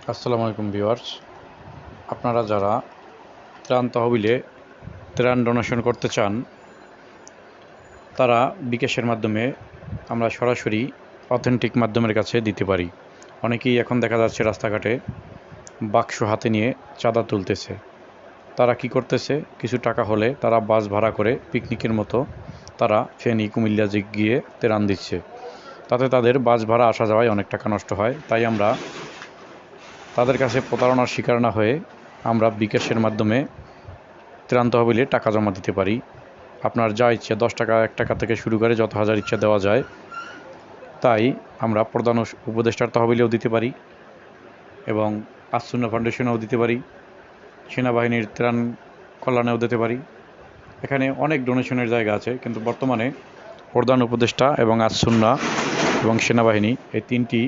আসসালামু আলাইকুম ভিউয়ার্স, আপনারা যারা ত্রাণ তহবিলে ত্রাণ ডোনেশন করতে চান তারা বিকাশের মাধ্যমে আমরা সরাসরি অথেন্টিক মাধ্যমের কাছে দিতে পারি। অনেকেই এখন দেখা যাচ্ছে রাস্তাঘাটে বাক্স হাতে নিয়ে চাঁদা তুলতেছে। তারা কি করতেছে, কিছু টাকা হলে তারা বাস ভাড়া করে পিকনিকের মতো তারা ফেনী কুমিল্লা গিয়ে ত্রাণ দিচ্ছে। তাতে তাদের বাস ভাড়া আসা যাওয়ায় অনেক টাকা নষ্ট হয়। তাই আমরা তাদের কাছে প্রতারণার শিকার না হয়ে আমরা বিকাশের মাধ্যমে ত্রাণ তহবিলে টাকা জমা দিতে পারি। আপনার যা ইচ্ছা 10 টাকা 1 টাকা থেকে শুরু করে যত হাজার ইচ্ছা দেওয়া যায়। তাই আমরা প্রধান উপদেষ্টার তহবিলেও দিতে পারি এবং আসুন্না ফাউন্ডেশনেও দিতে পারি, সেনাবাহিনীর ত্রাণ কল্যাণেও দিতে পারি। এখানে অনেক ডোনেশনের জায়গা আছে, কিন্তু বর্তমানে প্রধান উপদেষ্টা এবং আসুন্না এবং সেনাবাহিনী এই তিনটি